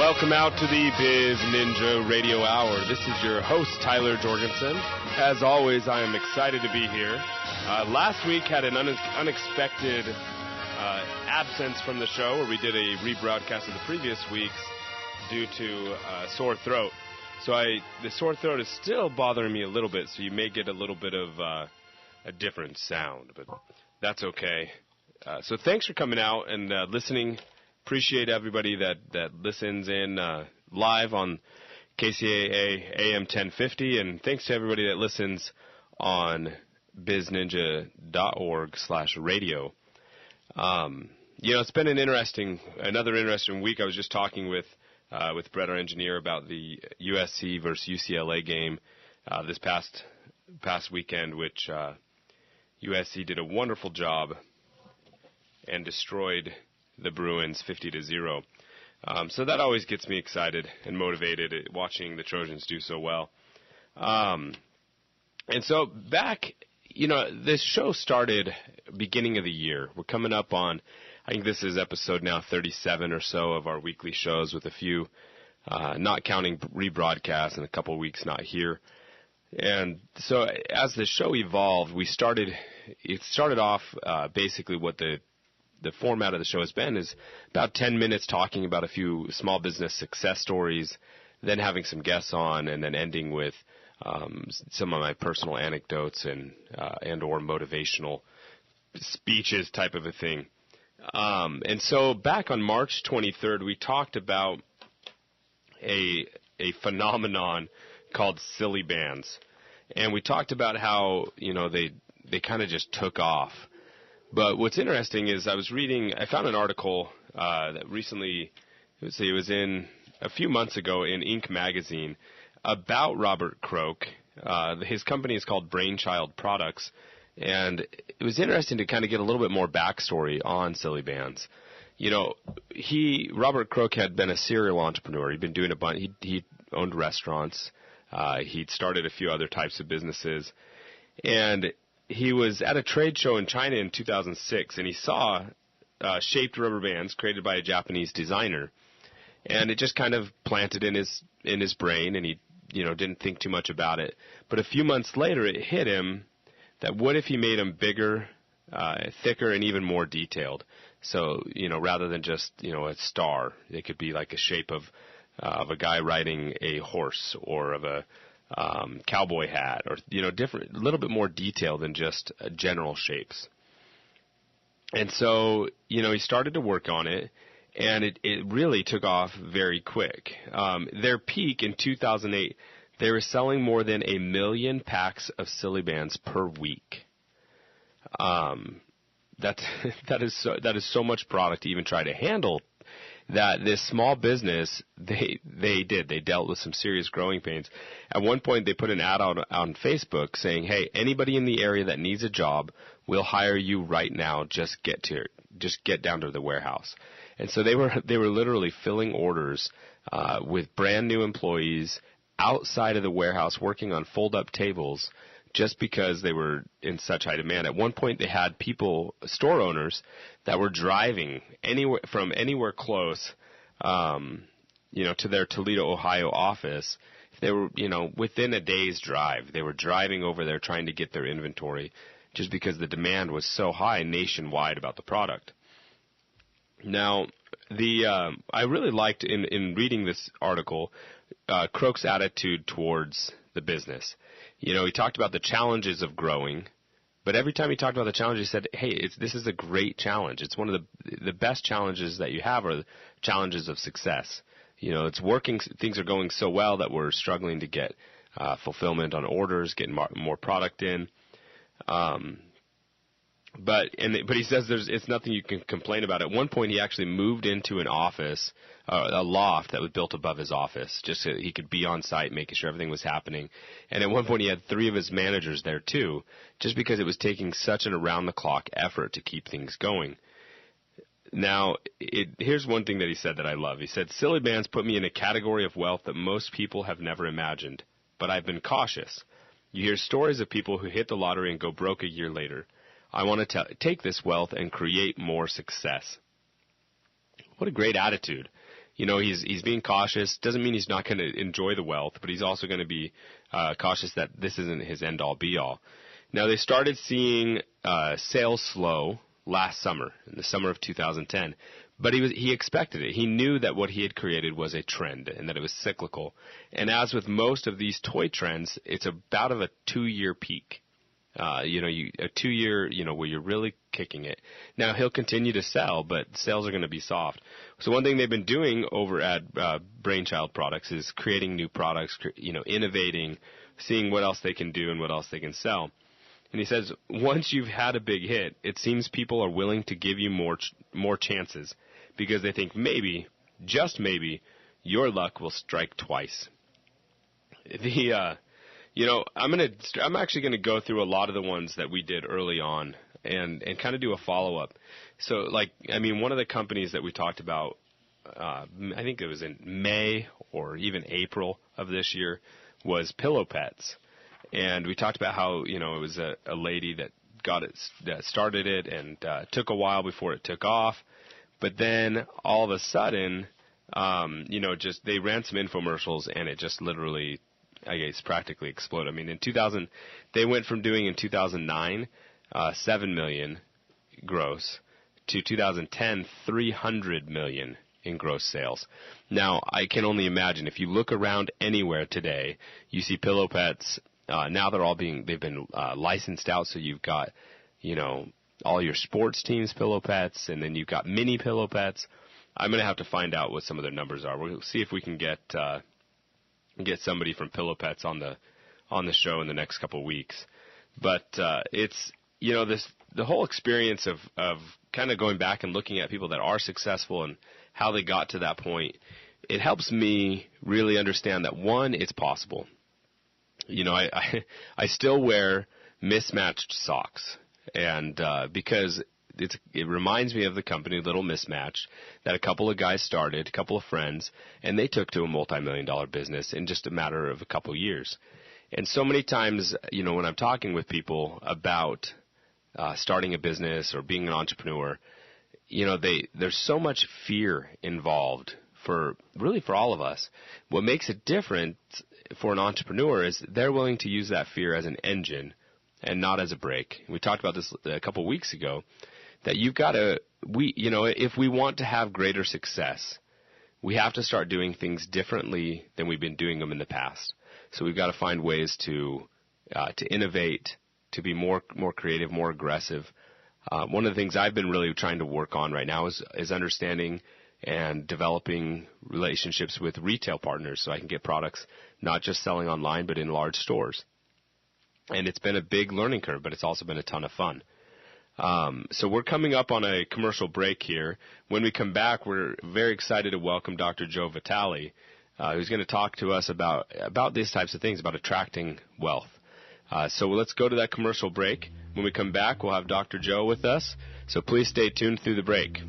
Welcome out to the BizNinja Radio Hour. This is your host, Tyler Jorgensen. As always, I am excited to be here. Last week had an unexpected absence from the show where we did a rebroadcast of the previous weeks due to sore throat. So the sore throat is still bothering me a little bit, so you may get a little bit of a different sound, but that's okay. So thanks for coming out and listening. Appreciate everybody that listens in live on KCAA AM 1050, and thanks to everybody that listens on bizninja.org/radio. It's been another interesting week. I was just talking with Brett, our engineer, about the USC versus UCLA game this past weekend, which USC did a wonderful job and destroyed the Bruins 50-0. So that always gets me excited and motivated watching the Trojans do so well. And so back, this show started beginning of the year. We're coming up on, I think this is episode now 37 or so of our weekly shows, with a few, not counting rebroadcasts, and a couple of weeks not here. And so as the show evolved, it started off basically what the format of the show has been is about 10 minutes talking about a few small business success stories, then having some guests on, and then ending with some of my personal anecdotes and or motivational speeches type of a thing. And so back on March 23rd, we talked about a phenomenon called silly bands. And we talked about how, they kind of just took off. But what's interesting is I found an article that recently, it was in a few months ago in Inc. magazine about Robert Krook. His company is called Brainchild Products, and it was interesting to kind of get a little bit more backstory on silly bands. Robert Krook had been a serial entrepreneur. He'd been doing a bunch. He owned restaurants. He'd started a few other types of businesses, and he was at a trade show in China in 2006, and he saw shaped rubber bands created by a Japanese designer, and it just kind of planted in his brain, and he didn't think too much about it. But a few months later, it hit him that what if he made them bigger, thicker, and even more detailed? So rather than just a star, it could be like a shape of a guy riding a horse, or of a cowboy hat, or different, a little bit more detail than just general shapes. And so he started to work on it, and it really took off very quick. Their peak in 2008, they were selling more than 1 million packs of silly bands per week. That is so much product to even try to handle, that this small business, they dealt with some serious growing pains. At one point, they put an ad out on Facebook saying, "Hey, anybody in the area that needs a job, we'll hire you right now. Just get down to the warehouse." And so they were literally filling orders with brand new employees outside of the warehouse, working on fold-up tables, just because they were in such high demand. At one point, they had store owners, that were driving anywhere close, to their Toledo, Ohio office. They were, within a day's drive. They were driving over there trying to get their inventory, just because the demand was so high nationwide about the product. Now, I really liked in reading this article, Krook's attitude towards the business. He talked about the challenges of growing, but every time he talked about the challenge, he said, "Hey, this is a great challenge. It's one of the best challenges that you have, are the challenges of success. It's working. Things are going so well that we're struggling to get fulfillment on orders, getting more product in." But he says it's nothing you can complain about. At one point, he actually moved into an office, a loft that was built above his office, just so he could be on site, making sure everything was happening. And at one point, he had 3 of his managers there too, just because it was taking such an around-the-clock effort to keep things going. Now, here's one thing that he said that I love. He said, "Silly bands put me in a category of wealth that most people have never imagined, but I've been cautious. You hear stories of people who hit the lottery and go broke a year later. I want to take this wealth and create more success." What a great attitude. He's being cautious. Doesn't mean he's not going to enjoy the wealth, but he's also going to be cautious that this isn't his end-all, be-all. Now, they started seeing sales slow last summer, in the summer of 2010, but he expected it. He knew that what he had created was a trend and that it was cyclical. And as with most of these toy trends, it's about of a 2-year peak. A 2-year, where you're really kicking it. Now, he'll continue to sell, but sales are going to be soft. So one thing they've been doing over at Brainchild Products is creating new products, innovating, seeing what else they can do and what else they can sell. And he says, once you've had a big hit, it seems people are willing to give you more chances because they think maybe, just maybe, your luck will strike twice. I'm actually going to go through a lot of the ones that we did early on and kind of do a follow-up. So, one of the companies that we talked about, I think it was in May or even April of this year, was Pillow Pets. And we talked about how, it was a lady that that started it and took a while before it took off. But then all of a sudden, they ran some infomercials and it just literally, I guess, practically exploded. I mean, in 2000, they went from doing in 2009 $7 million gross to 2010 $300 million in gross sales. Now, I can only imagine if you look around anywhere today, you see Pillow Pets. Now they've been licensed out, so you've got, all your sports teams Pillow Pets, and then you've got mini Pillow Pets. I'm going to have to find out what some of their numbers are. We'll see if we can get somebody from Pillow Pets on the show in the next couple of weeks. But it's the whole experience of kind of going back and looking at people that are successful and how they got to that point. It helps me really understand that, one, it's possible. I still wear mismatched socks, and because it reminds me of the company Little Mismatched that a couple of guys started, a couple of friends, and they took to a multi-million-dollar business in just a matter of a couple of years. And so many times, when I'm talking with people about starting a business or being an entrepreneur, there's so much fear involved for all of us. What makes it different for an entrepreneur is they're willing to use that fear as an engine and not as a brake. We talked about this a couple of weeks ago, that you've got to, if we want to have greater success, we have to start doing things differently than we've been doing them in the past. So we've got to find ways to innovate, to be more creative, more aggressive. One of the things I've been really trying to work on right now is understanding and developing relationships with retail partners so I can get products not just selling online but in large stores. And it's been a big learning curve, but it's also been a ton of fun. So we're coming up on a commercial break here. When we come back, we're very excited to welcome Dr. Joe Vitale, who's going to talk to us about these types of things, about attracting wealth. So let's go to that commercial break. When we come back, we'll have Dr. Joe with us. So please stay tuned through the break.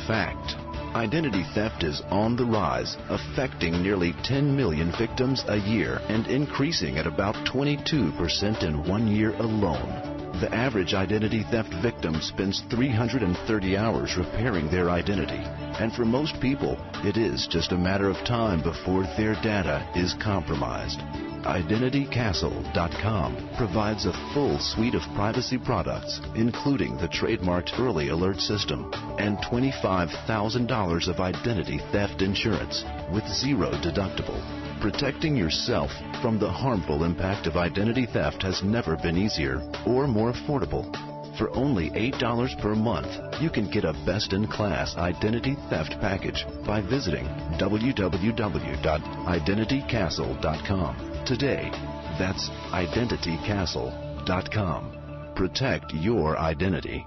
Fact. Identity theft is on the rise, affecting nearly 10 million victims a year and increasing at about 22% in 1 year alone. The average identity theft victim spends 330 hours repairing their identity, and for most people, it is just a matter of time before their data is compromised. IdentityCastle.com provides a full suite of privacy products, including the trademarked Early Alert System and $25,000 of identity theft insurance with zero deductible. Protecting yourself from the harmful impact of identity theft has never been easier or more affordable. For only $8 per month, you can get a best-in-class identity theft package by visiting www.identitycastle.com. Today, that's IdentityCastle.com. Protect your identity.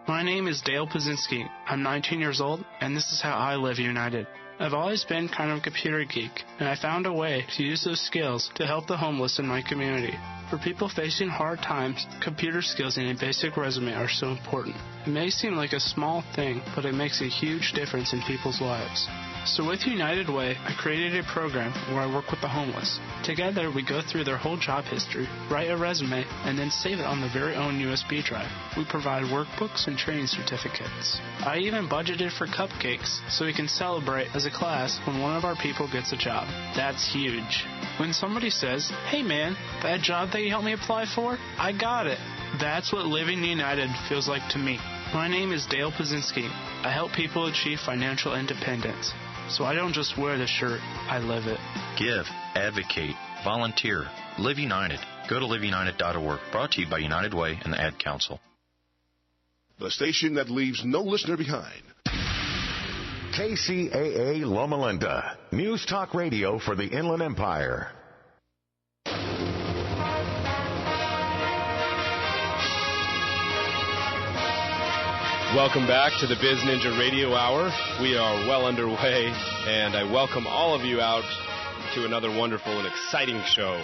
My name is Dale Pazinski. I'm 19 years old, and this is how I live united. I've always been kind of a computer geek, and I found a way to use those skills to help the homeless in my community. For people facing hard times, computer skills and a basic resume are so important. It may seem like a small thing, but it makes a huge difference in people's lives. So with United Way, I created a program where I work with the homeless. Together, we go through their whole job history, write a resume, and then save it on their very own USB drive. We provide workbooks and training certificates. I even budgeted for cupcakes so we can celebrate as a class when one of our people gets a job. That's huge. When somebody says, "Hey man, that job that you helped me apply for, I got it." That's what Living United feels like to me. My name is Dale Pazinski. I help people achieve financial independence. So I don't just wear the shirt, I live it. Give, advocate, volunteer. Live United. Go to liveunited.org. Brought to you by United Way and the Ad Council. The station that leaves no listener behind. KCAA Loma Linda. News Talk Radio for the Inland Empire. Welcome back to the BizNinja Radio Hour. We are well underway, and I welcome all of you out to another wonderful and exciting show.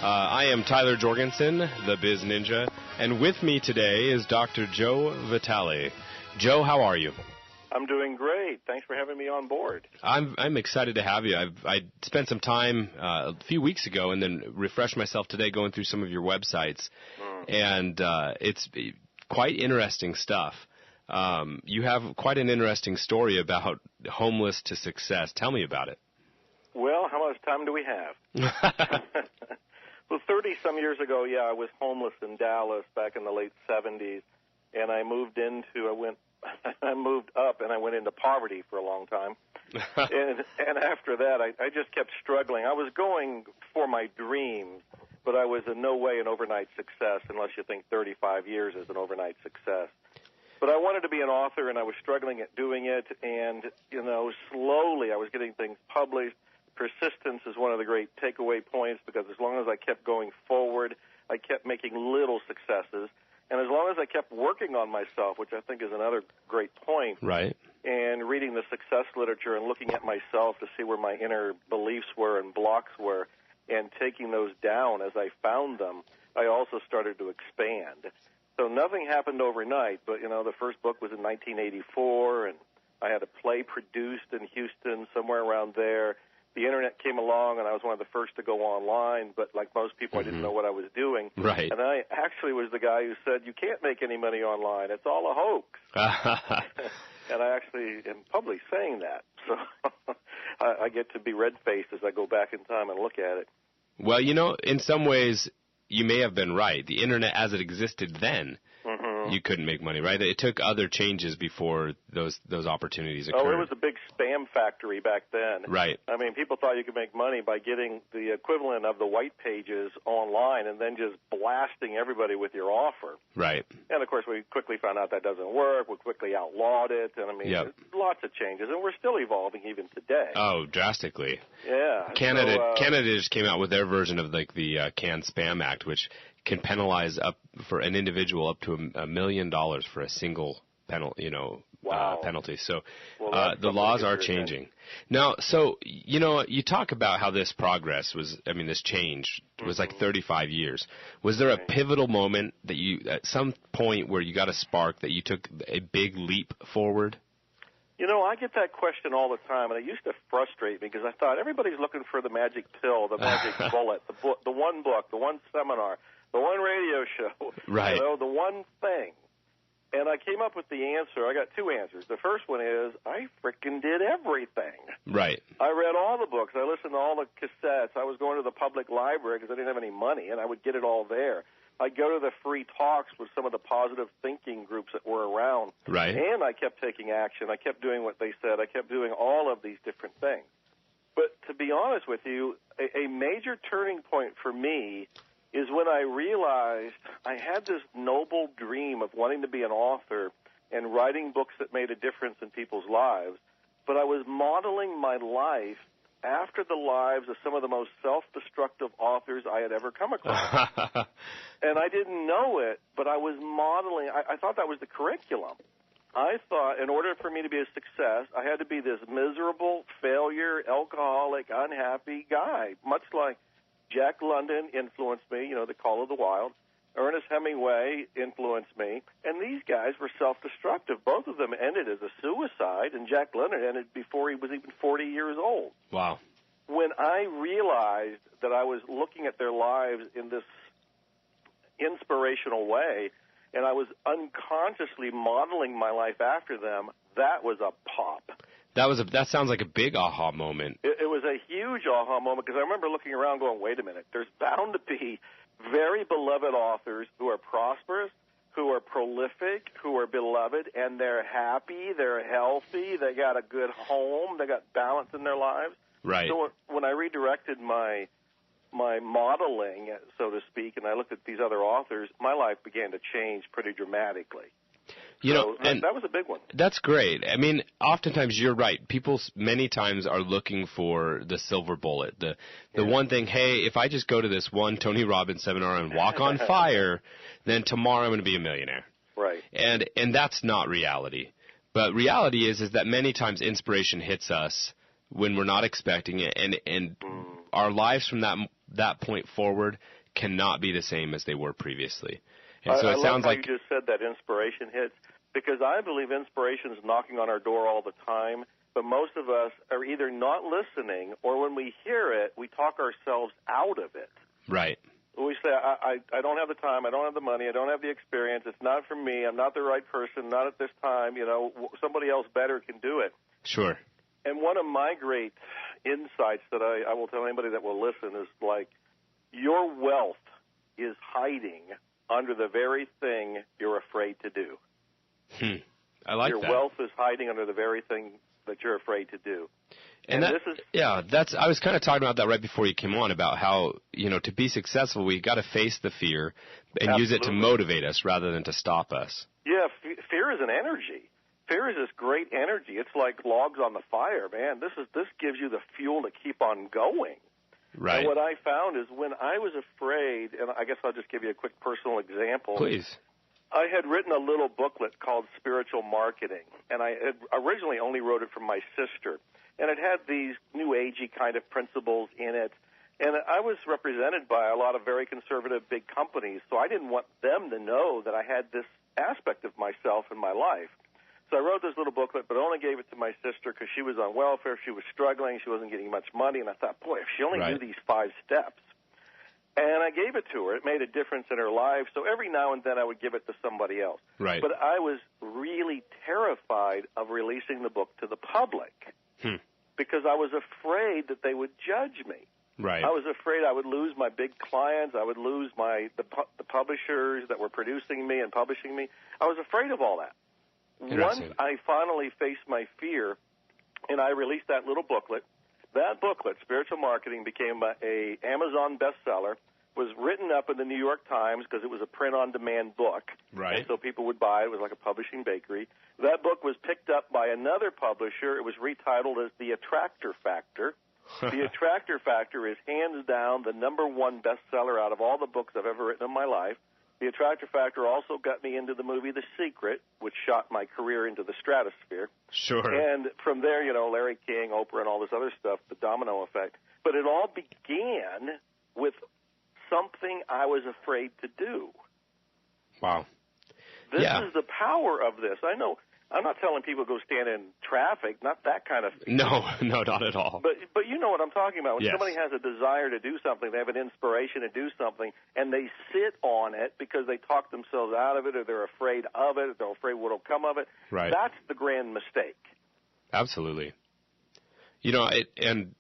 I am Tyler Jorgensen, the BizNinja, and with me today is Dr. Joe Vitale. Joe, how are you? I'm doing great. Thanks for having me on board. I'm excited to have you. I spent some time a few weeks ago and then refreshed myself today going through some of your websites, and it's quite interesting stuff. You have quite an interesting story about homeless to success. Tell me about it. Well, how much time do we have? Well, 30-some years ago, I was homeless in Dallas back in the late 70s, and I moved up and I went into poverty for a long time. and after that, I just kept struggling. I was going for my dreams, but I was in no way an overnight success unless you think 35 years is an overnight success. But I wanted to be an author, and I was struggling at doing it, and, slowly I was getting things published. Persistence is one of the great takeaway points, because as long as I kept going forward, I kept making little successes. And as long as I kept working on myself, which I think is another great point, right, and reading the success literature and looking at myself to see where my inner beliefs were and blocks were, and taking those down as I found them, I also started to expand. So nothing happened overnight, but, the first book was in 1984, and I had a play produced in Houston, somewhere around there. The Internet came along, and I was one of the first to go online, but like most people, I didn't know what I was doing. Right. And I actually was the guy who said, you can't make any money online. It's all a hoax. And I actually am publicly saying that. So I get to be red-faced as I go back in time and look at it. Well, in some ways, you may have been right. The Internet as it existed then, you couldn't make money, right? It took other changes before those opportunities occurred. Oh, it was a big spam factory back then. Right. I mean, people thought you could make money by getting the equivalent of the white pages online and then just blasting everybody with your offer. Right. And, of course, we quickly found out that doesn't work. We quickly outlawed it. And, there's lots of changes. And we're still evolving even today. Oh, drastically. Yeah. Canada just came out with their version of, the Can Spam Act, which can penalize up for an individual up to $1 million for a single penalty. So the laws are changing now. So you talk about how this progress was. This change was like 35 years. Was there a pivotal moment that you, at some point, where you got a spark that you took a big leap forward? I get that question all the time, and it used to frustrate me because I thought everybody's looking for the magic pill, the magic bullet, the one book, the one seminar, the one radio show, right? The one thing. And I came up with the answer. I got two answers. The first one is I frickin' did everything. Right. I read all the books. I listened to all the cassettes. I was going to the public library because I didn't have any money, and I would get it all there. I'd go to the free talks with some of the positive thinking groups that were around. Right. And I kept taking action. I kept doing what they said. I kept doing all of these different things. But to be honest with you, a major turning point for me is when I realized I had this noble dream of wanting to be an author and writing books that made a difference in people's lives, but I was modeling my life after the lives of some of the most self-destructive authors I had ever come across. And I didn't know it, but I was modeling. I thought that was the curriculum. I thought in order for me to be a success, I had to be this miserable, failure, alcoholic, unhappy guy, much like Jack London influenced me, The Call of the Wild. Ernest Hemingway influenced me, and these guys were self-destructive. Both of them ended as a suicide, and Jack London ended before he was even 40 years old. Wow. When I realized that I was looking at their lives in this inspirational way, and I was unconsciously modeling my life after them, that was a pop. That sounds like a big aha moment. It was a huge aha moment, because I remember looking around going, wait a minute, there's bound to be very beloved authors who are prosperous, who are prolific, who are beloved, and they're happy, they're healthy, they got a good home, they got balance in their lives. Right. So when I redirected my modeling, so to speak, and I looked at these other authors, my life began to change pretty dramatically. And that was a big one. That's great. I mean, oftentimes you're right. People many times are looking for the silver bullet, the one thing, hey, if I just go to this one Tony Robbins seminar and walk on fire, then tomorrow I'm going to be a millionaire. Right. And that's not reality. But reality is that many times inspiration hits us when we're not expecting it, and our lives from that point forward cannot be the same as they were previously. And so it sounds like you just said that inspiration hits, because I believe inspiration is knocking on our door all the time, but most of us are either not listening, or when we hear it, we talk ourselves out of it. Right. We say, I don't have the time, I don't have the money, I don't have the experience, it's not for me, I'm not the right person, not at this time, somebody else better can do it. Sure. And one of my great insights that I will tell anybody that will listen is like, your wealth is hiding under the very thing you're afraid to do. I like that. Your wealth is hiding under the very thing that you're afraid to do. And I was kind of talking about that right before you came on, about how, to be successful, we got to face the fear and use it to motivate us rather than to stop us. Yeah, fear is an energy. Fear is this great energy. It's like logs on the fire, man. This gives you the fuel to keep on going. Right. And what I found is when I was afraid, and I guess I'll just give you a quick personal example. Please. I had written a little booklet called Spiritual Marketing, and I had originally only wrote it for my sister. And it had these new agey kind of principles in it. And I was represented by a lot of very conservative big companies, so I didn't want them to know that I had this aspect of myself in my life. So I wrote this little booklet, but only gave it to my sister because she was on welfare, she was struggling, she wasn't getting much money, and I thought, boy, if she only knew these 5 steps. And I gave it to her. It made a difference in her life, so every now and then I would give it to somebody else. Right. But I was really terrified of releasing the book to the public because I was afraid that they would judge me. Right. I was afraid I would lose my big clients. I would lose the publishers that were producing me and publishing me. I was afraid of all that. Once I finally faced my fear and I released that little booklet, that booklet, Spiritual Marketing, became a Amazon bestseller, was written up in the New York Times because it was a print-on-demand book. Right. And so people would buy it. It was like a publishing bakery. That book was picked up by another publisher. It was retitled as The Attractor Factor. The Attractor Factor is hands down the #1 bestseller out of all the books I've ever written in my life. The Attractor Factor also got me into the movie The Secret, which shot my career into the stratosphere. Sure. And from there, Larry King, Oprah, and all this other stuff, the domino effect. But it all began with something I was afraid to do. Wow. This is the power of this. I know. I'm not telling people to go stand in traffic, not that kind of thing. No, not at all. But you know what I'm talking about. When yes. somebody has a desire to do something, they have an inspiration to do something, and they sit on it because they talk themselves out of it, or they're afraid of it, or they're afraid what will come of it. Right. That's the grand mistake. Absolutely. And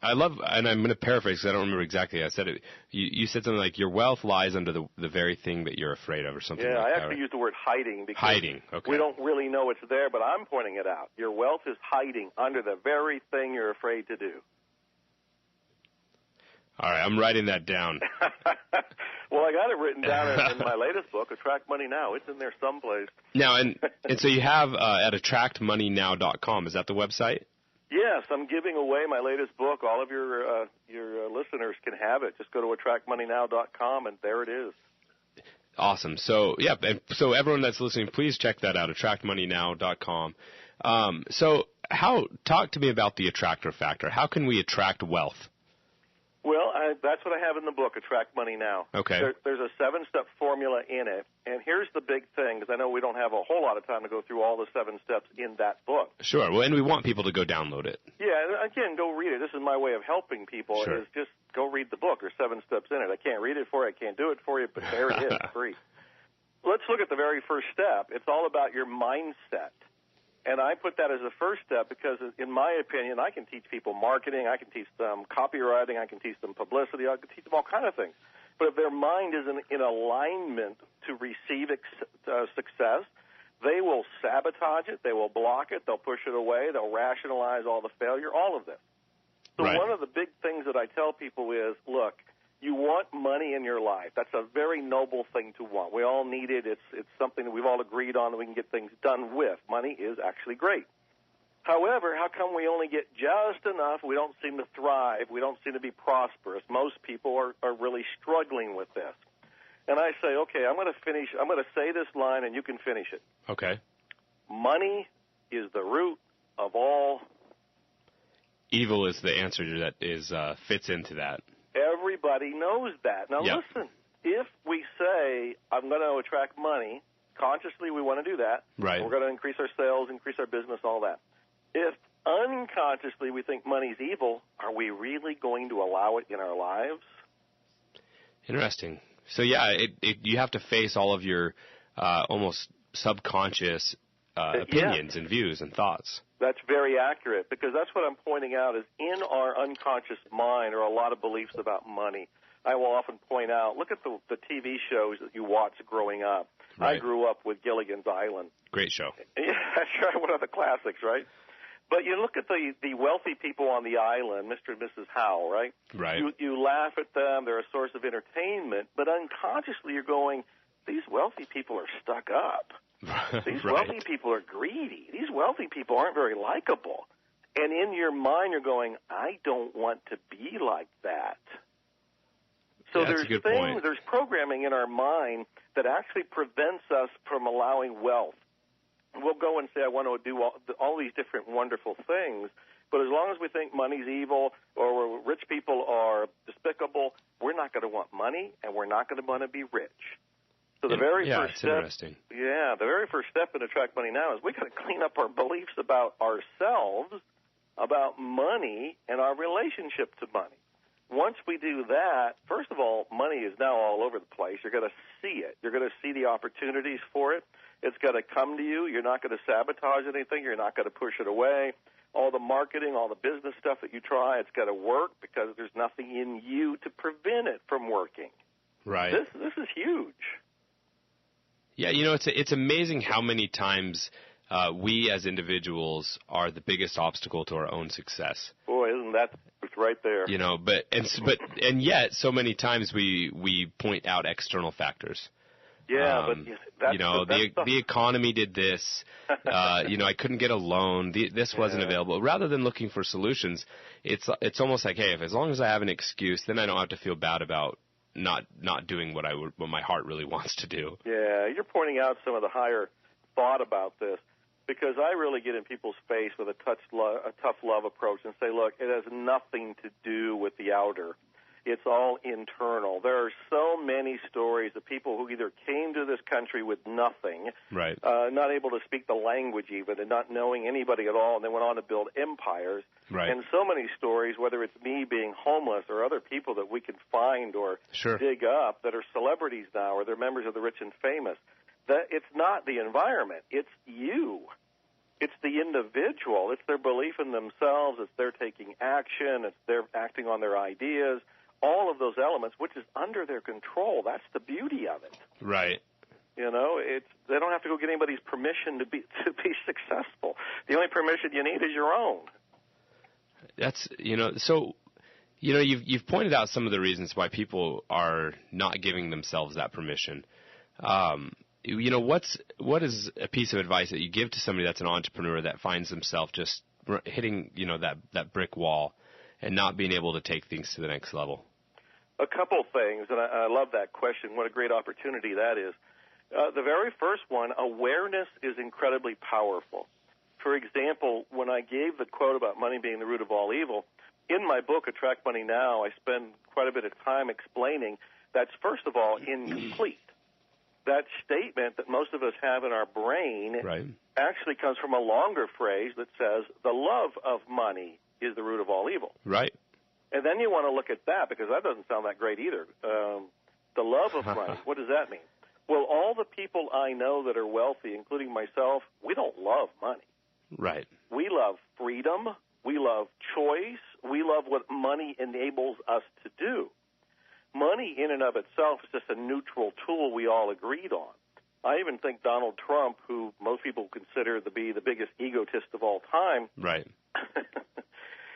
I love, and I'm going to paraphrase because I don't remember exactly how I said it. You said something like, your wealth lies under the very thing that you're afraid of, or something like that. Yeah, I actually used the word hiding because we don't really know it's there, but I'm pointing it out. Your wealth is hiding under the very thing you're afraid to do. All right, I'm writing that down. Well, I got it written down in my latest book, Attract Money Now. It's in there someplace. Now, and so you have at attractmoneynow.com. Is that the website? Yes, I'm giving away my latest book. All of your listeners can have it. Just go to attractmoneynow.com, and there it is. Awesome. So, yeah, so everyone that's listening, please check that out, attractmoneynow.com. Talk to me about the attractor factor. How can we attract wealth? Well, that's what I have in the book, Attract Money Now. Okay. There's a 7-step formula in it, and here's the big thing, because I know we don't have a whole lot of time to go through all the 7 steps in that book. Sure. Well, and we want people to go download it. Yeah, and again, go read it. This is my way of helping people, Sure. is just go read the book. There's 7 steps in it. I can't read it for you. I can't do it for you, but there it is, free. Let's look at the very first step. It's all about your mindset. And I put that as the first step because, in my opinion, I can teach people marketing, I can teach them copywriting, I can teach them publicity, I can teach them all kinds of things. But if their mind isn't in alignment to receive success, they will sabotage it, they will block it, they'll push it away, they'll rationalize all the failure, all of this. So Right. One of the big things that I tell people is, look, you want money in your life. That's a very noble thing to want. We all need it. It's something that we've all agreed on that we can get things done with. Money is actually great. However, how come we only get just enough? We don't seem to thrive. We don't seem to be prosperous. Most people are really struggling with this. And I say, okay, I'm going to say this line, and you can finish it. Okay. Money is the root of all. Evil is the answer that fits into that. Everybody knows that. Now, Yep. Listen, if we say, I'm going to attract money, consciously we want to do that. Right. We're going to increase our sales, increase our business, all that. If unconsciously we think money's evil, are we really going to allow it in our lives? Interesting. So, yeah, you have to face all of your almost subconscious opinions and views and thoughts. That's very accurate, because that's what I'm pointing out is in our unconscious mind are a lot of beliefs about money. I will often point out, look at the TV shows that you watched growing up. Right. I grew up with Gilligan's Island. Great show. Yeah, that's right, one of the classics, right? But you look at the wealthy people on the island, Mr. and Mrs. Howe, right? Right. You laugh at them, they're a source of entertainment, but unconsciously you're going, these wealthy people are stuck up. These Right. wealthy people are greedy. These wealthy people aren't very likable. And in your mind, you're going, I don't want to be like that. So Yeah, that's there's a good things, point. there's programming in our mind that actually prevents us from allowing wealth. We'll go and say, I want to do all these different wonderful things, but as long as we think money's evil or rich people are despicable, we're not going to want money and we're not going to want to be rich. So the very first step, interesting. the very first step in Attract Money Now is we got to clean up our beliefs about ourselves, about money, and our relationship to money. Once we do that, first of all, money is now all over the place. You're going to see it. You're going to see the opportunities for it. It's going to come to you. You're not going to sabotage anything. You're not going to push it away. All the marketing, all the business stuff that you try, it's going to work because there's nothing in you to prevent it from working. Right. This is huge. Yeah, it's amazing how many times we as individuals are the biggest obstacle to our own success. Boy, isn't that the truth right there? And yet so many times we point out external factors. Yeah, but that's the economy did this. I couldn't get a loan. This wasn't available. Rather than looking for solutions, it's almost like, hey, as long as I have an excuse, then I don't have to feel bad about not doing what my heart really wants to do. Yeah, you're pointing out some of the higher thought about this, because I really get in people's face with a tough love approach and say, look, it has nothing to do with the outer. It's all internal. There are so many stories of people who either came to this country with nothing, right, not able to speak the language even, and not knowing anybody at all, and they went on to build empires. Right. And so many stories, whether it's me being homeless or other people that we can find or dig up that are celebrities now or they're members of the rich and famous, that it's not the environment. It's you. It's the individual. It's their belief in themselves. It's their taking action. It's their acting on their ideas. All of those elements, which is under their control. That's the beauty of it. Right. They don't have to go get anybody's permission to be successful. The only permission you need is your own. That's you've pointed out some of the reasons why people are not giving themselves that permission. What is a piece of advice that you give to somebody that's an entrepreneur that finds themselves just hitting that brick wall and not being able to take things to the next level? A couple things, and I love that question. What a great opportunity that is. The very first one, awareness is incredibly powerful. For example, when I gave the quote about money being the root of all evil, in my book, Attract Money Now, I spend quite a bit of time explaining that's, first of all, incomplete. That statement that most of us have in our brain actually comes from a longer phrase that says, the love of money is the root of all evil. Right. And then you want to look at that, because that doesn't sound that great either. The love of money, what does that mean? Well, all the people I know that are wealthy, including myself, we don't love money. Right. We love freedom. We love choice. We love what money enables us to do. Money in and of itself is just a neutral tool we all agreed on. I even think Donald Trump, who most people consider to be the biggest egotist of all time, right.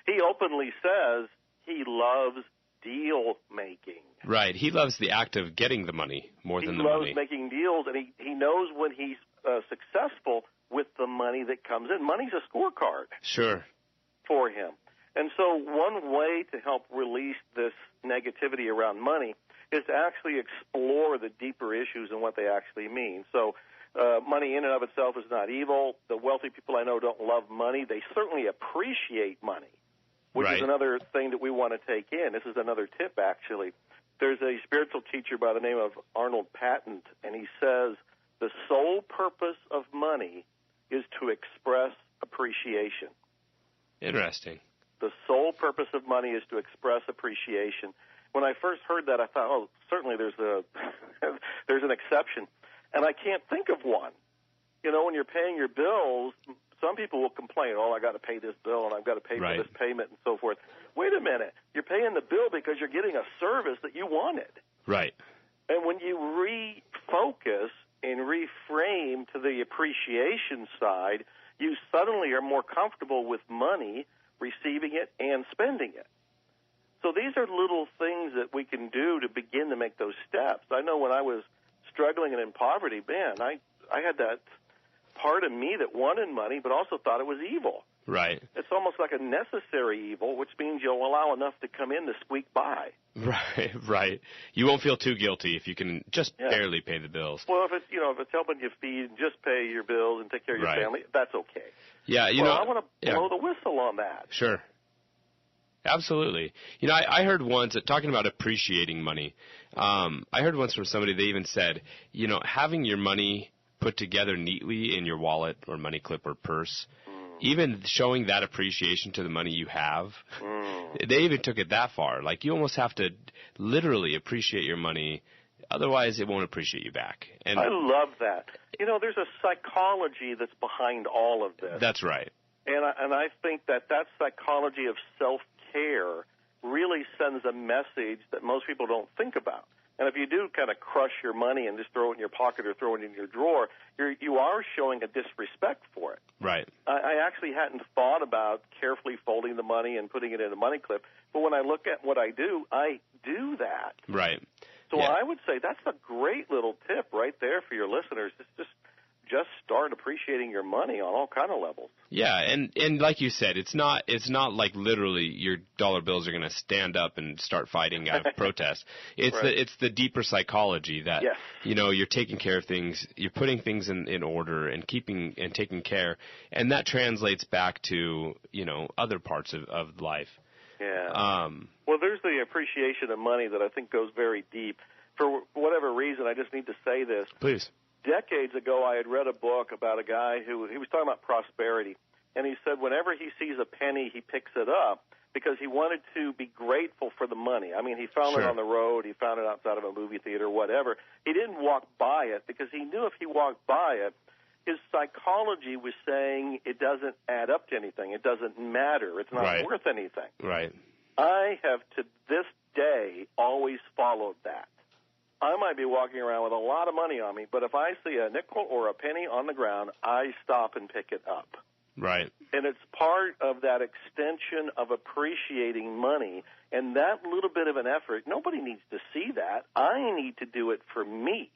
He openly says he loves deal making. Right. He loves the act of getting the money more than the money. He loves making deals, and he knows when he's successful with the money that comes in. Money's a scorecard. Sure. For him. And so one way to help release this negativity around money is to actually explore the deeper issues and what they actually mean. So money in and of itself is not evil. The wealthy people I know don't love money. They certainly appreciate money, which is another thing that we want to take in. This is another tip, actually. There's a spiritual teacher by the name of Arnold Patent, and he says the sole purpose of money is to express appreciation. Interesting. The sole purpose of money is to express appreciation. When I first heard that, I thought, oh, certainly there's an exception. And I can't think of one. You know, when you're paying your bills, some people will complain, oh, I got to pay this bill and I've got to pay for this payment and so forth. Wait a minute. You're paying the bill because you're getting a service that you wanted. Right. And when you refocus and reframe to the appreciation side, you suddenly are more comfortable with money, receiving it, and spending it. So these are little things that we can do to begin to make those steps. I know when I was struggling and in poverty, man, I had that part of me that wanted money but also thought it was evil. Right. It's almost like a necessary evil, which means you'll allow enough to come in to squeak by. Right, right. You won't feel too guilty if you can just barely pay the bills. Well, if it's helping you feed, just pay your bills and take care of your family, that's okay. Yeah, I want to blow the whistle on that. Sure. Absolutely. You know, I heard once, talking about appreciating money, I heard once from somebody, they even said, you know, having your money put together neatly in your wallet or money clip or purse, even showing that appreciation to the money you have, they even took it that far. Like, you almost have to literally appreciate your money, otherwise it won't appreciate you back. And I love that. You know, there's a psychology that's behind all of this. That's right. And I think that psychology of self-care really sends a message that most people don't think about. And if you do kind of crush your money and just throw it in your pocket or throw it in your drawer, you are showing a disrespect for it. Right. I actually hadn't thought about carefully folding the money and putting it in a money clip, but when I look at what I do that. Right. So I would say that's a great little tip right there for your listeners. Just start appreciating your money on all kind of levels. Yeah, and like you said, it's not like literally your dollar bills are going to stand up and start fighting out of protest. It's the deeper psychology that you know, you're taking care of things, you're putting things in order and taking care, and that translates back to, you know, other parts of life. Yeah. Well, there's the appreciation of money that I think goes very deep. For whatever reason, I just need to say this. Please. Decades ago, I had read a book about a guy he was talking about prosperity, and he said whenever he sees a penny, he picks it up because he wanted to be grateful for the money. I mean, he found it on the road, he found it outside of a movie theater, whatever. He didn't walk by it because he knew if he walked by it, his psychology was saying it doesn't add up to anything. It doesn't matter. It's not worth anything. Right. I have, to this day, always followed that. I might be walking around with a lot of money on me, but if I see a nickel or a penny on the ground, I stop and pick it up. Right. And it's part of that extension of appreciating money, and that little bit of an effort, nobody needs to see that. I need to do it for me.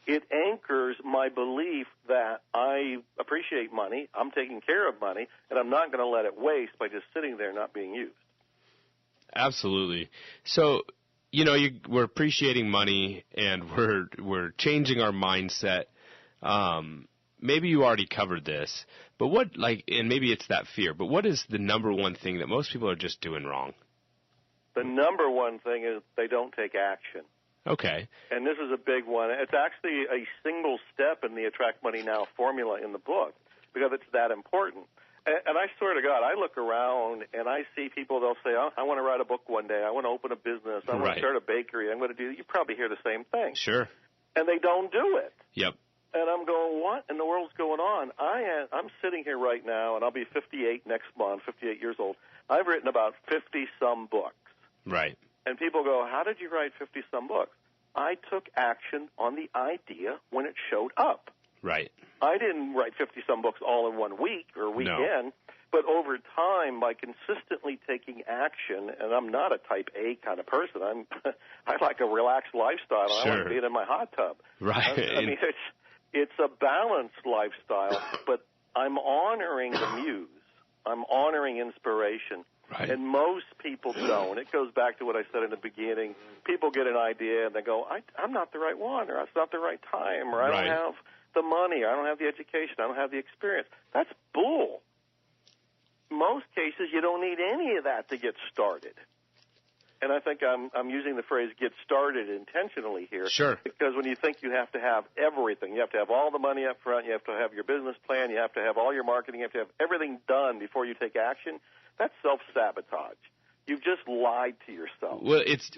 It anchors my belief that I appreciate money, I'm taking care of money, and I'm not going to let it waste by just sitting there not being used. Absolutely. So we're appreciating money and we're changing our mindset. Maybe you already covered this, but and maybe it's that fear, but what is the number one thing that most people are just doing wrong? The number one thing is they don't take action. Okay. And this is a big one. It's actually a single step in the Attract Money Now formula in the book because it's that important. And I swear to God, I look around and I see people, they'll say, I want to write a book one day. I want to open a business. I want to start a bakery. I'm going to do, you probably hear the same thing. Sure. And they don't do it. Yep. And I'm going, what in the world's going on? I'm sitting here right now, and I'll be 58 next month, 58 years old. I've written about 50-some books. Right. And people go, how did you write 50-some books? I took action on the idea when it showed up. Right. I didn't write 50-some books all in 1 week or weekend, but over time, by consistently taking action, and I'm not a type A kind of person. I like a relaxed lifestyle. Sure. I like being in my hot tub. Right. I mean, it's a balanced lifestyle, but I'm honoring the muse. I'm honoring inspiration. Right. And most people don't. It goes back to what I said in the beginning. People get an idea and they go, I'm not the right one, or it's not the right time, or I don't have the money, or I don't have the education, I don't have the experience. That's bull. Most cases, you don't need any of that to get started. And I think I'm using the phrase get started intentionally here. Sure. Because when you think you have to have everything, you have to have all the money up front, you have to have your business plan, you have to have all your marketing, you have to have everything done before you take action, that's self-sabotage. You've just lied to yourself. Well, it's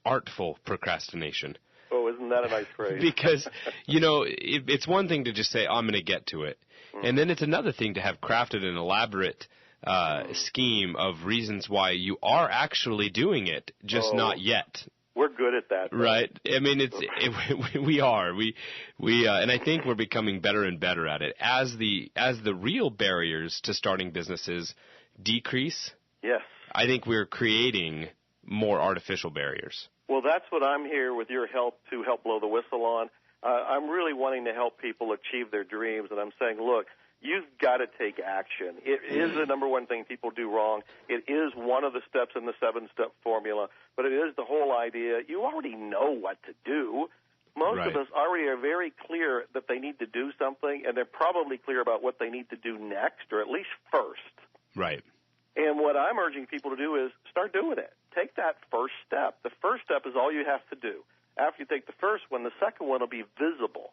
artful procrastination. Oh, isn't that a nice phrase? Because, it's one thing to just say, I'm going to get to it. Mm-hmm. And then it's another thing to have crafted an elaborate scheme of reasons why you are actually doing it, just not yet. We're good at that. Though. Right. I mean, we are. And I think we're becoming better and better at it. As the real barriers to starting businesses decrease, yes, I think we're creating more artificial barriers. Well, that's what I'm here with your help to help blow the whistle on. I'm really wanting to help people achieve their dreams, and I'm saying, look, you've got to take action. It is the number one thing people do wrong. It is one of the steps in the 7-step formula, but it is the whole idea. You already know what to do. Most of us already are very clear that they need to do something, and they're probably clear about what they need to do next, or at least first. Right. And what I'm urging people to do is start doing it. Take that first step. The first step is all you have to do. After you take the first one, the second one will be visible.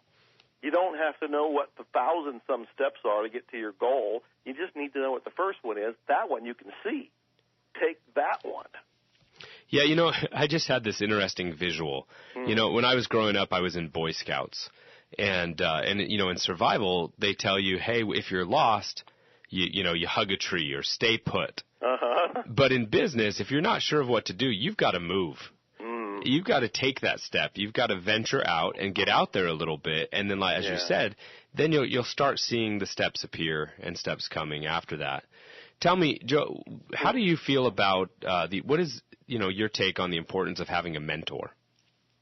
You don't have to know what the 1,000-some steps are to get to your goal. You just need to know what the first one is. That one you can see. Take that one. Yeah, I just had this interesting visual. When I was growing up, I was in Boy Scouts. And in survival, they tell you, hey, if you're lost, you hug a tree or stay put. Uh-huh. But in business, if you're not sure of what to do, you've got to move. You've got to take that step. You've got to venture out and get out there a little bit. And then, as you said, then you'll start seeing the steps appear and steps coming after that. Tell me, Joe, how do you feel about what is your take on the importance of having a mentor?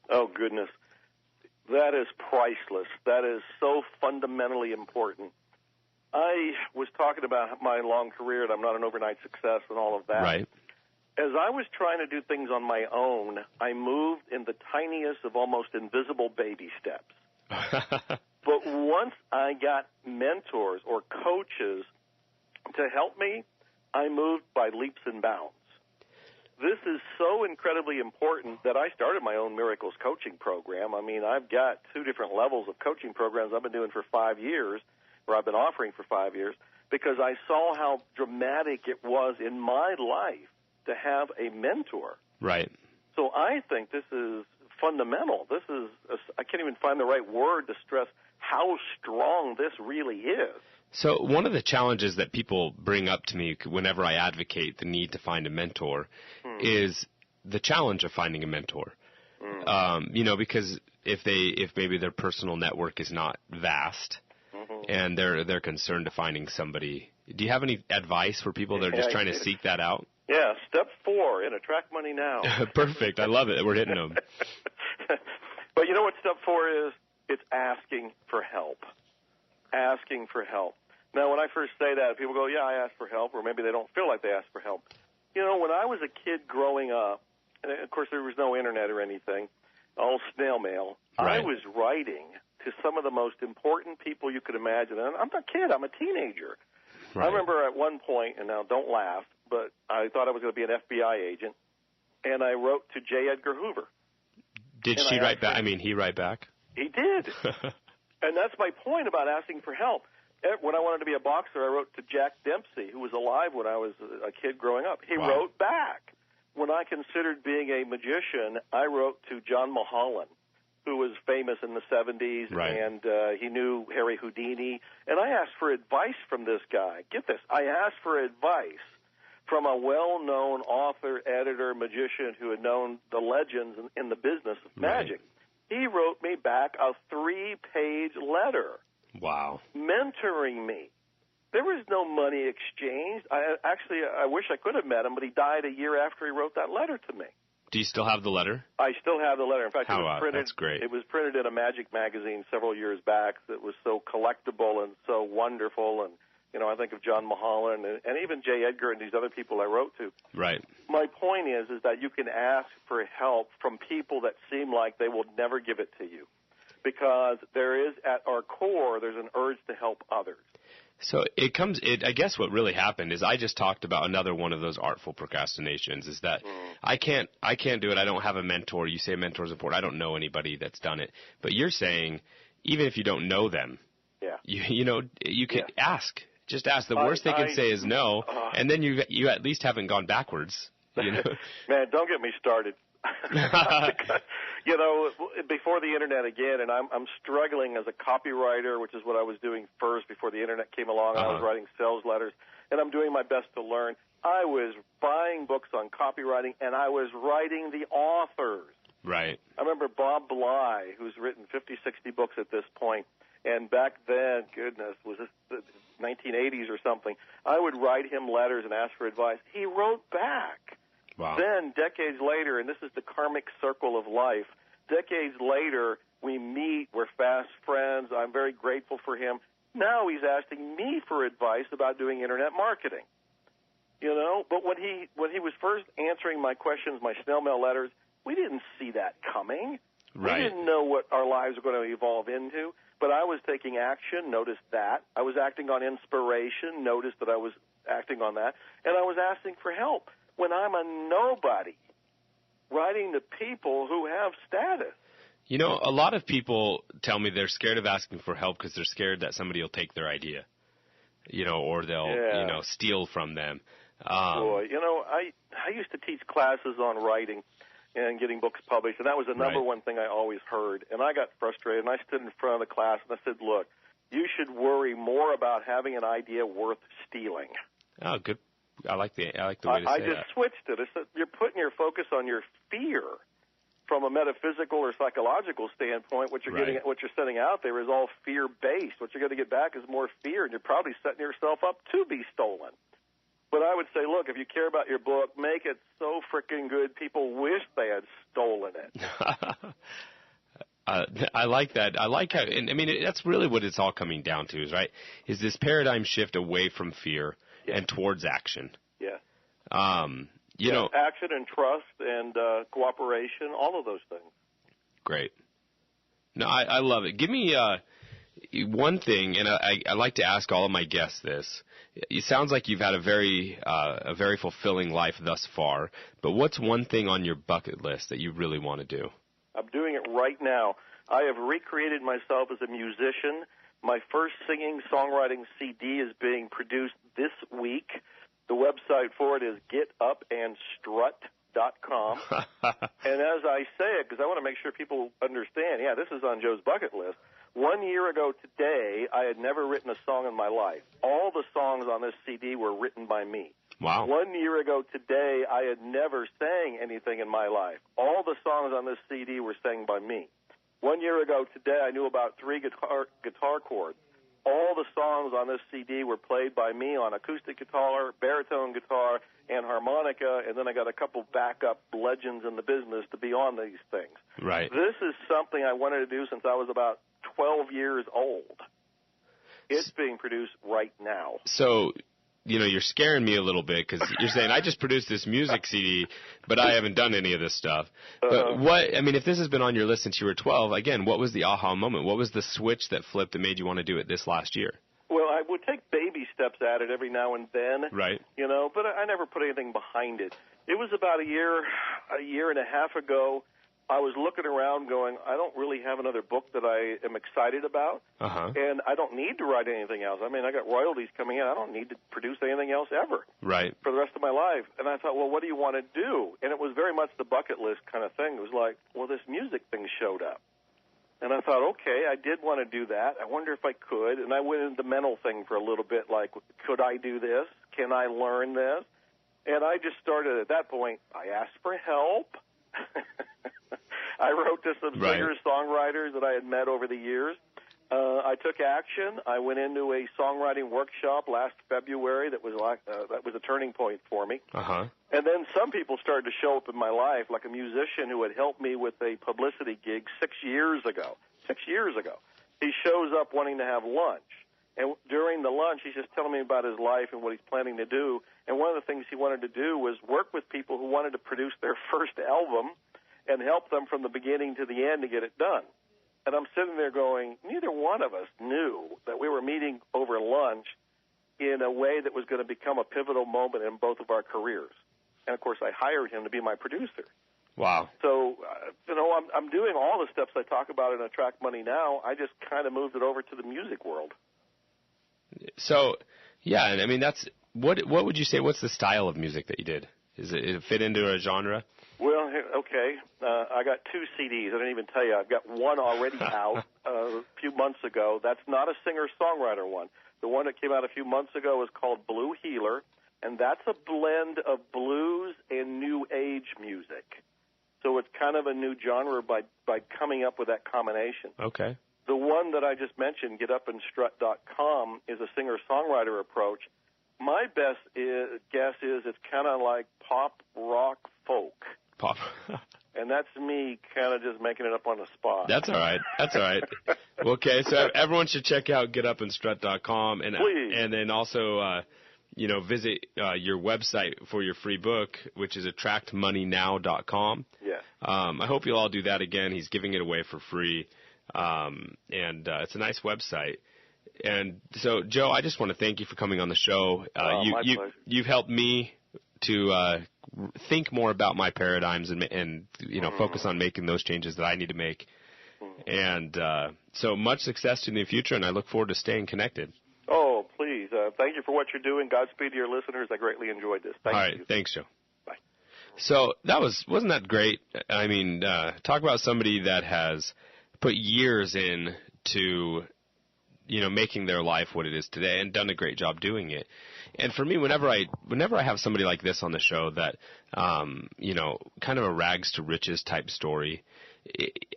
Oh, goodness. That is priceless. That is so fundamentally important. I was talking about my long career, and I'm not an overnight success and all of that. Right. As I was trying to do things on my own, I moved in the tiniest of almost invisible baby steps. But once I got mentors or coaches to help me, I moved by leaps and bounds. This is so incredibly important that I started my own Miracles coaching program. I mean, I've got 2 different levels of coaching programs I've been doing for 5 years, or I've been offering for 5 years, because I saw how dramatic it was in my life to have a mentor. Right. So I think this is fundamental. I can't even find the right word to stress how strong this really is. So one of the challenges that people bring up to me whenever I advocate the need to find a mentor is the challenge of finding a mentor. Because if maybe their personal network is not vast and they're concerned to finding somebody. Do you have any advice for people that are just trying to seek that out? Yeah, step 4 in Attract Money Now. Perfect. I love it. We're hitting them. But you know what step 4 is? It's asking for help. Asking for help. Now, when I first say that, people go, yeah, I asked for help, or maybe they don't feel like they asked for help. When I was a kid growing up, and of course there was no internet or anything, all snail mail. Right. I was writing to some of the most important people you could imagine. And I'm a kid. I'm a teenager. Right. I remember at one point, and now don't laugh, but I thought I was going to be an FBI agent, and I wrote to J. Edgar Hoover. Did she write back? I mean, he write back? He did. And that's my point about asking for help. When I wanted to be a boxer, I wrote to Jack Dempsey, who was alive when I was a kid growing up. He wrote back. When I considered being a magician, I wrote to John Mulholland, who was famous in the 70s, and he knew Harry Houdini. And I asked for advice from this guy. Get this. I asked for advice from a well-known author, editor, magician who had known the legends in the business of magic. He wrote me back a 3-page letter. Wow. Mentoring me. There was no money exchanged. I wish I could have met him, but he died a year after he wrote that letter to me. Do you still have the letter? I still have the letter. In fact, it was printed. That's great. It was printed in a magic magazine several years back that was so collectible and so wonderful. And, you know, I think of John Mulholland and even J. Edgar and these other people I wrote to. Right. My point is that you can ask for help from people that seem like they will never give it to you. Because there is, at our core, there's an urge to help others. So I guess what really happened is I just talked about another one of those artful procrastinations is that I can't do it. I don't have a mentor. You say a mentor is important. I don't know anybody that's done it. But you're saying even if you don't know them, you can ask. Just ask. The worst they can say is no, and then you at least haven't gone backwards. You know? Man, don't get me started. You know, before the internet again, and I'm struggling as a copywriter, which is what I was doing first before the internet came along. I was writing sales letters, and I'm doing my best to learn. I was buying books on copywriting, and I was writing the authors. Right. I remember Bob Bly, who's written 50, 60 books at this point, and back then, goodness, was this the 1980s or something, I would write him letters and ask for advice. He wrote back. Wow. Then, decades later, and this is the karmic circle of life, decades later, we meet, we're fast friends, I'm very grateful for him. Now he's asking me for advice about doing internet marketing. You know, but when he was first answering my questions, my snail mail letters, we didn't see that coming. Right. We didn't know what our lives were going to evolve into, but I was taking action, noticed that. I was acting on inspiration, noticed that I was acting on that, and I was asking for help. When I'm a nobody, writing to people who have status. You know, a lot of people tell me they're scared of asking for help because they're scared that somebody will take their idea, you know, or they'll, steal from them. Boy, you know, I used to teach classes on writing and getting books published, and that was the number one thing I always heard. And I got frustrated, and I stood in front of the class, and I said, look, you should worry more about having an idea worth stealing. Oh, good. I like the way to say that. I just switched it. I said, you're putting your focus on your fear from a metaphysical or psychological standpoint. What you're sending out there is all fear-based. What you're going to get back is more fear, and you're probably setting yourself up to be stolen. But I would say, look, if you care about your book, make it so freaking good people wish they had stolen it. I like that. I like how, and I mean, that's really what it's all coming down to, is this paradigm shift away from fear and towards action. Yeah. You know, action and trust and cooperation, all of those things. Great. No, I love it. Give me one thing, and I like to ask all of my guests this. It sounds like you've had a very fulfilling life thus far, but what's one thing on your bucket list that you really want to do? I'm doing it right now. I have recreated myself as a musician. My first singing, songwriting CD is being produced this week. The website for it is getupandstrut.com. And as I say it, because I want to make sure people understand, this is on Joe's bucket list. 1 year ago today, I had never written a song in my life. All the songs on this CD were written by me. Wow. 1 year ago today, I had never sang anything in my life. All the songs on this CD were sang by me. 1 year ago today, I knew about 3 guitar chords. All the songs on this CD were played by me on acoustic guitar, baritone guitar, and harmonica, and then I got a couple backup legends in the business to be on these things. Right. This is something I wanted to do since I was about 12 years old. It's being produced right now. So you're scaring me a little bit because you're saying I just produced this music CD, but I haven't done any of this stuff. But if this has been on your list since you were 12, again, what was the aha moment? What was the switch that flipped that made you want to do it this last year? Well, I would take baby steps at it every now and then. Right. But I never put anything behind it. It was about a year and a half ago. I was looking around going, I don't really have another book that I am excited about, and I don't need to write anything else. I mean, I got royalties coming in. I don't need to produce anything else ever for the rest of my life. And I thought, well, what do you want to do? And it was very much the bucket list kind of thing. It was like, well, this music thing showed up. And I thought, okay, I did want to do that. I wonder if I could. And I went into the mental thing for a little bit, like, could I do this? Can I learn this? And I just started at that point. I asked for help. I wrote to some singer-songwriters that I had met over the years. I took action. I went into a songwriting workshop last February that was a turning point for me. And then some people started to show up in my life, like a musician who had helped me with a publicity gig 6 years ago. 6 years ago. He shows up wanting to have lunch. And during the lunch, he's just telling me about his life and what he's planning to do. And one of the things he wanted to do was work with people who wanted to produce their first album and help them from the beginning to the end to get it done. And I'm sitting there going, neither one of us knew that we were meeting over lunch in a way that was going to become a pivotal moment in both of our careers. And, of course, I hired him to be my producer. Wow. So, I'm doing all the steps I talk about in Attract Money Now. I just kind of moved it over to the music world. So, yeah, and I mean, that's what would you say, what's the style of music that you did? Does it fit into a genre? Well, okay. I got 2 CDs. I didn't even tell you. I've got one already out a few months ago. That's not a singer-songwriter one. The one that came out a few months ago is called Blue Healer, and that's a blend of blues and new age music. So it's kind of a new genre by coming up with that combination. Okay. The one that I just mentioned, GetUpAndStrut.com, is a singer-songwriter approach. My best guess is it's kind of like pop, rock, folk. Pop. And that's me kind of just making it up on the spot. That's all right. That's all right. Okay, so everyone should check out GetUpAndStrut.com and then also visit your website for your free book, which is AttractMoneyNow.com. Yes. I hope you'll all do that again. He's giving it away for free, and it's a nice website. And so, Joe, I just want to thank you for coming on the show. My pleasure. You've helped me to think more about my paradigms and focus on making those changes that I need to make. And so much success in the future, and I look forward to staying connected. Oh, please. Thank you for what you're doing. Godspeed to your listeners. I greatly enjoyed this. Thank you. All right. Thanks, Joe. Bye. So wasn't that great? I mean, talk about somebody that has put years into making their life what it is today and done a great job doing it. And for me, whenever I have somebody like this on the show that, kind of a rags to riches type story,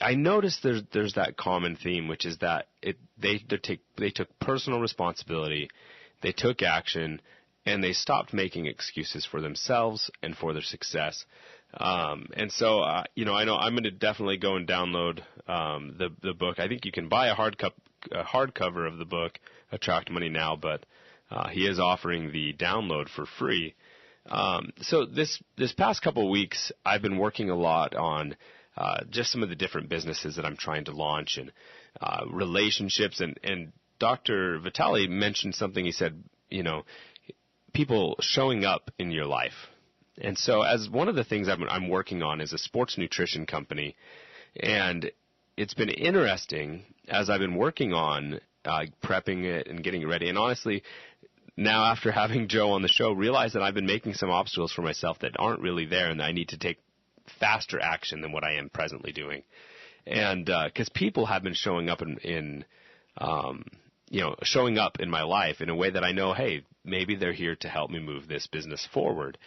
I notice there's that common theme, which is that they took personal responsibility, they took action, and they stopped making excuses for themselves and for their success. And so, I know I'm going to definitely go and download the book. I think you can buy a hardcover of the book, Attract Money Now, but he is offering the download for free. So this past couple of weeks, I've been working a lot on just some of the different businesses that I'm trying to launch and relationships. And Dr. Vitale mentioned something. He said, people showing up in your life. And so as one of the things I'm working on is a sports nutrition company, and it's been interesting as I've been working on prepping it and getting it ready. And honestly, now after having Joe on the show, realize that I've been making some obstacles for myself that aren't really there, and I need to take faster action than what I am presently doing. And because people have been showing up showing up in my life in a way that I know, hey, maybe they're here to help me move this business forward.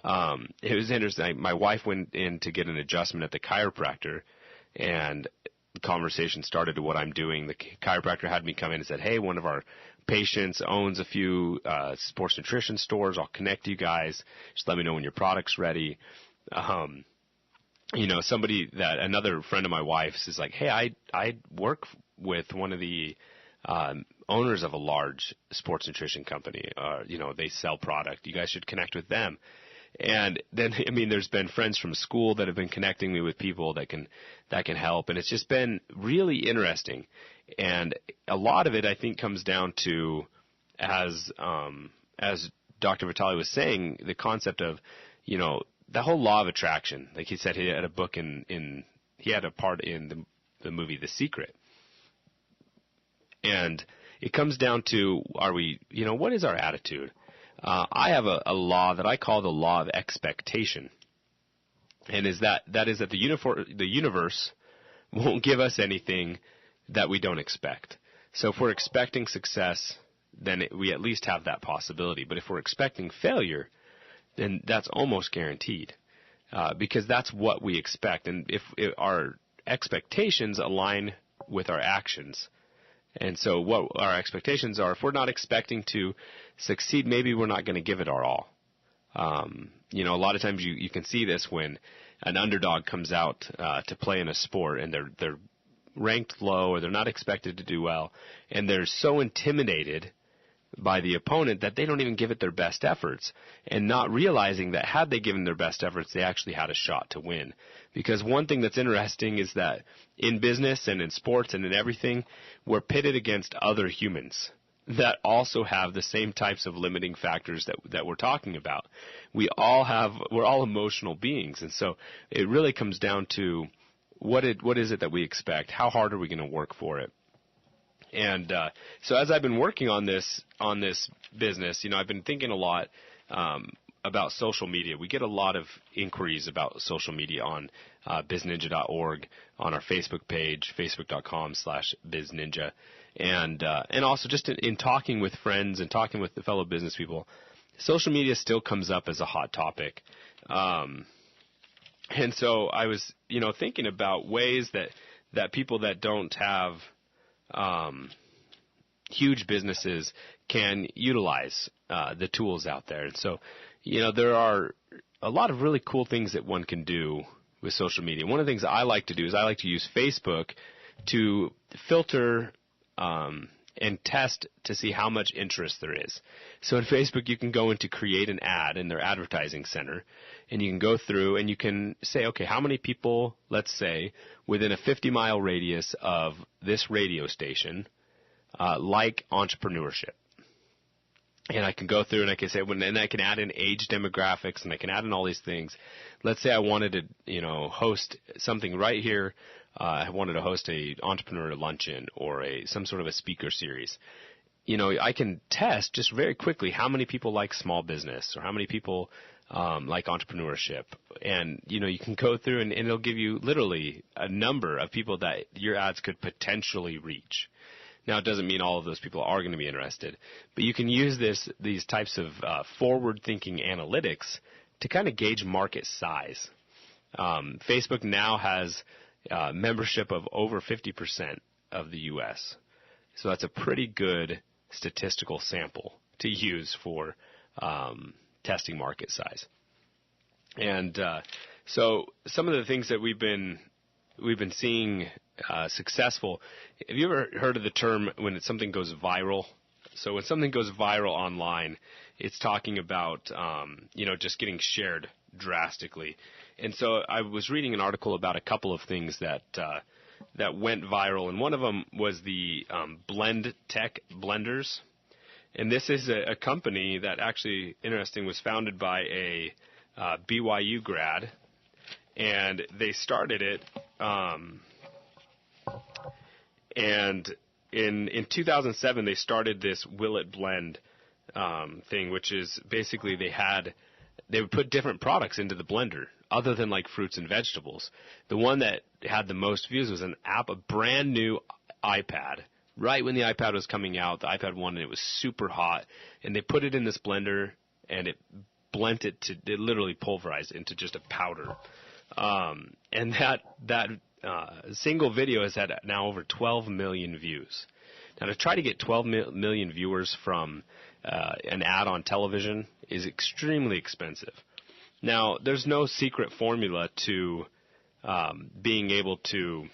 It was interesting. My wife went in to get an adjustment at the chiropractor, and the conversation started to what I'm doing. The chiropractor had me come in and said, hey, one of our patients owns a few sports nutrition stores. I'll connect you guys. Just let me know when your product's ready. Another friend of my wife's is like, hey, I work with one of the owners of a large sports nutrition company. They sell product. You guys should connect with them. And then, there's been friends from school that have been connecting me with people that can help, and it's just been really interesting. And a lot of it, I think, comes down to, as Dr. Vitale was saying, the concept of, the whole law of attraction. Like he said, he had a book he had a part in the movie The Secret. And it comes down to, what is our attitude? I have a law that I call the law of expectation. And that is that the universe won't give us anything that we don't expect. So if we're expecting success, then we at least have that possibility. But if we're expecting failure, then that's almost guaranteed, because that's what we expect. And if our expectations align with our actions, and so what our expectations are, if we're not expecting to succeed, maybe we're not going to give it our all. A lot of times you can see this when an underdog comes out to play in a sport, and they're ranked low, or they're not expected to do well, and they're so intimidated by the opponent that they don't even give it their best efforts, and not realizing that had they given their best efforts, they actually had a shot to win. Because one thing that's interesting is that in business and in sports and in everything, we're pitted against other humans that also have the same types of limiting factors that we're talking about. We're all emotional beings, and so it really comes down to what is it that we expect? How hard are we going to work for it? And so as I've been working on this business, I've been thinking a lot about social media. We get a lot of inquiries about social media on BizNinja.org, on our Facebook page, facebook.com/BizNinja, and also just in talking with friends and talking with the fellow business people, social media still comes up as a hot topic. And so I was, thinking about ways that people that don't have huge businesses can utilize the tools out there. And so, there are a lot of really cool things that one can do with social media. One of the things I like to do is I like to use Facebook to filter and test to see how much interest there is. So in Facebook, you can go in to create an ad in their advertising center, and you can go through and you can say, okay, how many people, let's say, within a 50-mile radius of this radio station like entrepreneurship? And I can go through and I can say, and I can add in age demographics, and I can add in all these things. Let's say I wanted to, host something right here. I wanted to host a entrepreneur luncheon or some sort of a speaker series. I can test just very quickly how many people like small business or how many people like entrepreneurship. And, you can go through and it'll give you literally a number of people that your ads could potentially reach. Now, it doesn't mean all of those people are going to be interested, but you can use these types of forward-thinking analytics to kind of gauge market size. Facebook now has membership of over 50% of the U.S., so that's a pretty good statistical sample to use for testing market size. And so some of the things that we've been seeing successful. Have you ever heard of the term when something goes viral? So when something goes viral online, it's talking about just getting shared drastically. And so I was reading an article about a couple of things that went viral, and one of them was the Blend Tech blenders. And this is a company that actually, interesting, was founded by a BYU grad, and they started it. And in 2007, they started this Will It Blend thing, which is basically they would put different products into the blender other than like fruits and vegetables. The one that had the most views was a brand new iPad. Right when the iPad was coming out, the iPad 1, and it was super hot, and they put it in this blender, and it blended it literally pulverized into just a powder. And that single video has had now over 12 million views. Now, to try to get 12 million viewers from an ad on television is extremely expensive. Now, there's no secret formula to being able to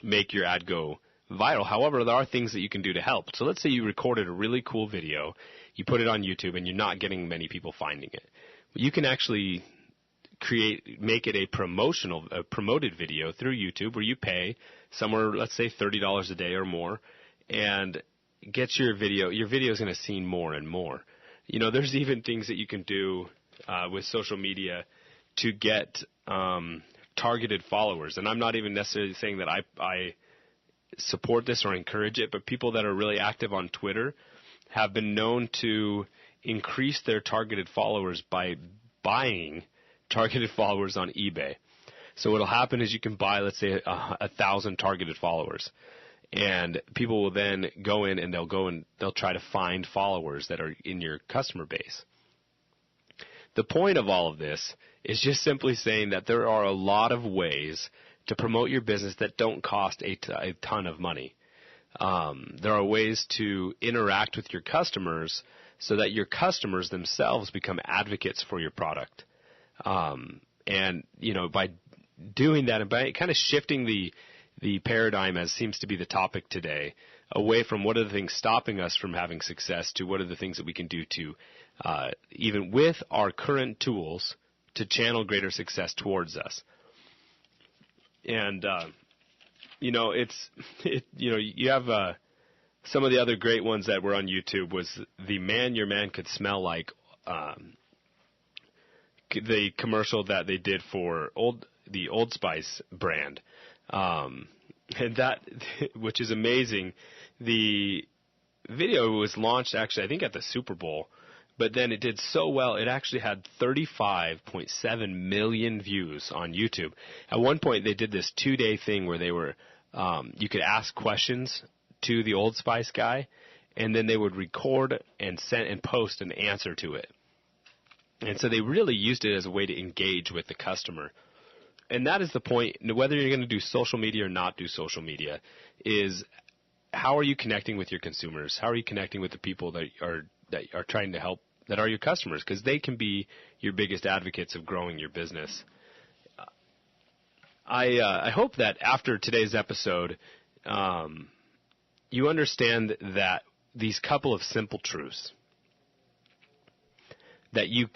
make your ad go viral. However, there are things that you can do to help. So let's say you recorded a really cool video, you put it on YouTube, and you're not getting many people finding it. You can actually make it a promoted video through YouTube where you pay somewhere, let's say $30 a day or more, and get your video is going to see more and more. There's even things that you can do with social media to get targeted followers. And I'm not even necessarily saying that I support this or encourage it, but people that are really active on Twitter have been known to increase their targeted followers by buying targeted followers on eBay. So what'll happen is you can buy, let's say, 1,000 targeted followers, and people will then go in and they'll try to find followers that are in your customer base. The point of all of this is just simply saying that there are a lot of ways to promote your business that don't cost a ton of money. There are ways to interact with your customers so that your customers themselves become advocates for your product. And by doing that and by kind of shifting the paradigm, as seems to be the topic today, away from what are the things stopping us from having success to what are the things that we can do to, even with our current tools, to channel greater success towards us. And, you have some of the other great ones that were on YouTube was the Man Your Man Could Smell Like, the commercial that they did for the Old Spice brand. And that, which is amazing. The video was launched actually, I think, at the Super Bowl, but then it did so well, it actually had 35.7 million views on YouTube. At one point, they did this 2-day thing where they were, you could ask questions to the Old Spice guy, and then they would record and send and post an answer to it. And so they really used it as a way to engage with the customer. And that is the point, whether you're going to do social media or not do social media, is how are you connecting with your consumers? How are you connecting with the people that are trying to help, that are your customers? Because they can be your biggest advocates of growing your business. I hope that after today's episode, you understand that these couple of simple truths, that you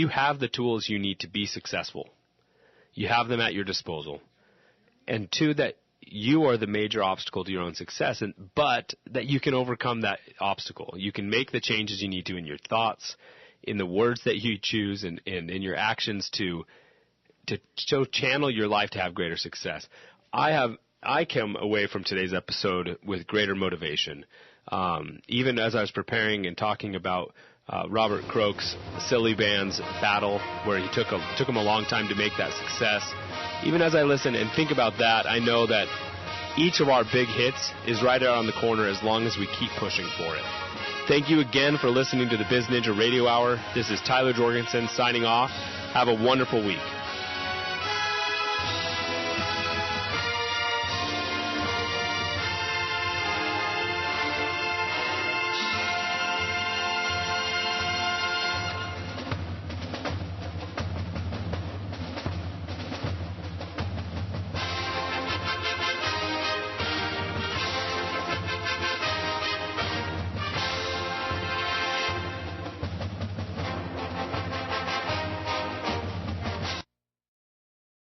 have the tools you need to be successful. You have them at your disposal. And two, that you are the major obstacle to your own success, but that you can overcome that obstacle. You can make the changes you need to in your thoughts, in the words that you choose, and in your actions to channel your life to have greater success. I came away from today's episode with greater motivation. Even as I was preparing and talking about Robert Croak's Silly Band's battle, where he took him a long time to make that success. Even as I listen and think about that, I know that each of our big hits is right around the corner as long as we keep pushing for it. Thank you again for listening to the BizNinja Radio Hour. This is Tyler Jorgensen signing off. Have a wonderful week.